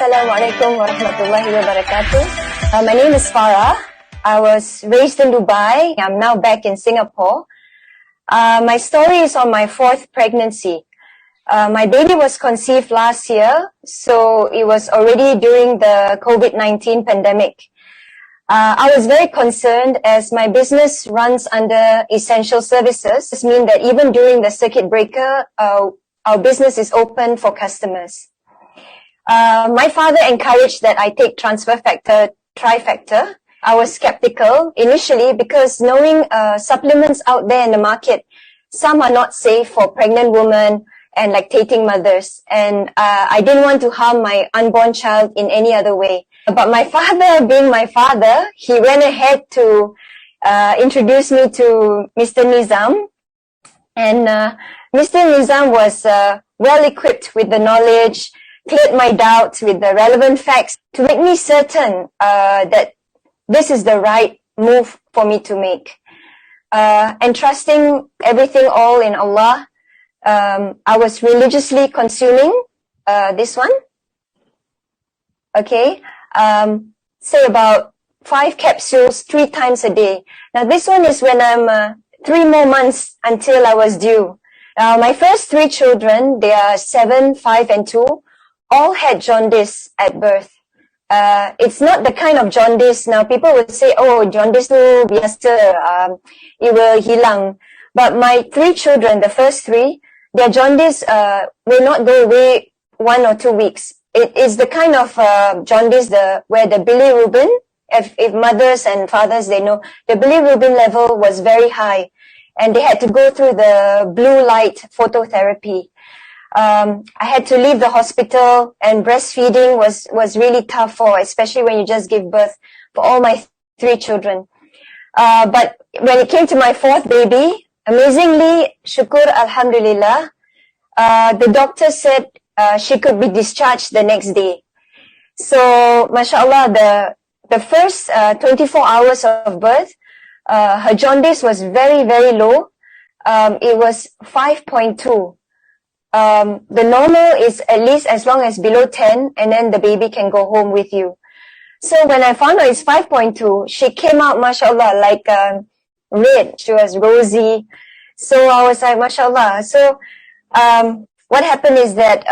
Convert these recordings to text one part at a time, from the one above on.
Assalamualaikum warahmatullahi wabarakatuh. My name is Farah. I was raised in Dubai. I'm now back in Singapore. My story is on my 4th pregnancy. My baby was conceived last year, so it was already during the COVID-19 pandemic. I was very concerned as my business runs under essential services. This means that even during the circuit breaker, our business is open for customers. My father encouraged that I take transfer factor trifactor. I was skeptical initially because knowing supplements out there in the market, some are not safe for pregnant women and lactating mothers. And I didn't want to harm my unborn child in any other way. But my father, being my father, he went ahead to introduce me to Mr. Nizam. And Mr. Nizam was well equipped with the knowledge, cleared my doubts with the relevant facts to make me certain that this is the right move for me to make. And trusting everything all in Allah, I was religiously consuming this one. Okay, say about 5 capsules 3 times a day. Now this one is when I'm 3 more months until I was due. My first 3 children, they are 7, 5, and 2. All had jaundice at birth. It's not the kind of jaundice. Now people would say, oh, jaundice tu biasa, it will hilang. But my 3 children, the first 3, their jaundice will not go away 1 or 2 weeks. It is the kind of jaundice where the bilirubin, if mothers and fathers, they know, the bilirubin level was very high. And they had to go through the blue light phototherapy. I had to leave the hospital, and breastfeeding was really tough especially when you just give birth, for all my 3 children. But when it came to my 4th baby, amazingly, shukr, Alhamdulillah, the doctor said she could be discharged the next day. So, mashallah, the first 24 hours of birth, her jaundice was very, very low. It was 5.2. The normal is at least as long as below 10, and then the baby can go home with you. So when I found out it's 5.2, she came out, mashallah, like red. She was rosy. So I was like, mashallah. So what happened is that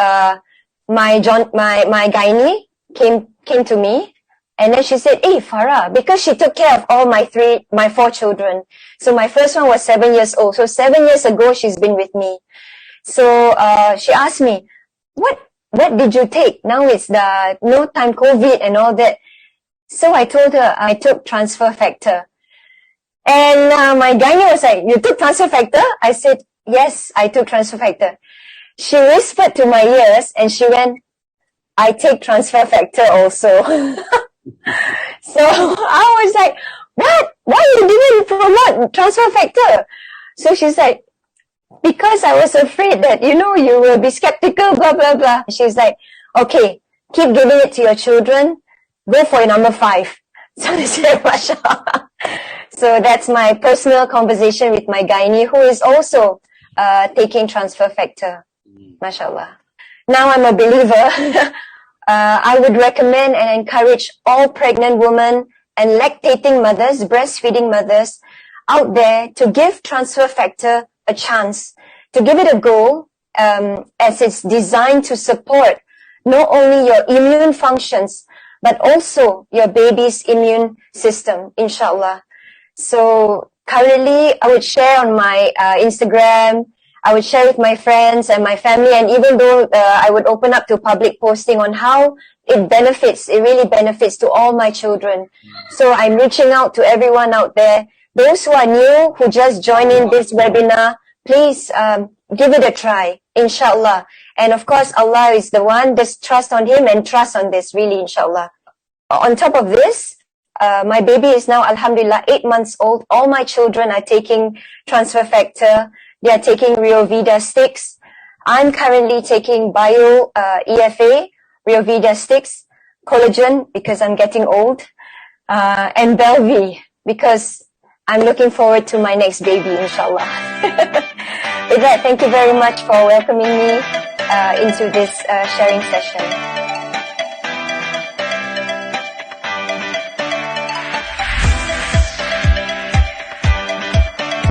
my Gynae came to me, and then she said, hey, Farah, because she took care of all my 4 children. So my first one was 7 years old. So 7 years ago, she's been with me. So she asked me, what did you take? Now it's the no time COVID and all that. So I told her I took transfer factor. And my gynae was like, you took transfer factor? I said, yes, I took transfer factor. She whispered to my ears and she went, I take transfer factor also. So I was like, what? Why you didn't promote transfer factor? So she's like, because I was afraid that, you will be skeptical, blah, blah, blah. She's like, okay, keep giving it to your children. Go for number 5. So I said, mashallah. So that's my personal conversation with my gynae, who is also taking transfer factor. Mashallah. Now I'm a believer. I would recommend and encourage all pregnant women and lactating mothers, breastfeeding mothers out there to give transfer factor a chance, to give it a go, as it's designed to support not only your immune functions, but also your baby's immune system, inshallah. So currently, I would share on my Instagram, I would share with my friends and my family, and even though I would open up to public posting on how it really benefits to all my children. So I'm reaching out to everyone out there. Those who are new, who just joined in this webinar, please give it a try, inshallah. And of course, Allah is the one. Just trust on Him and trust on this, really, inshallah. On top of this, my baby is now, Alhamdulillah, 8 months old. All my children are taking transfer factor. They are taking Rio Vida sticks. I'm currently taking Bio EFA, Rio Vida sticks, collagen because I'm getting old, and Belvi because I'm looking forward to my next baby, inshallah. With that, thank you very much for welcoming me into this sharing session.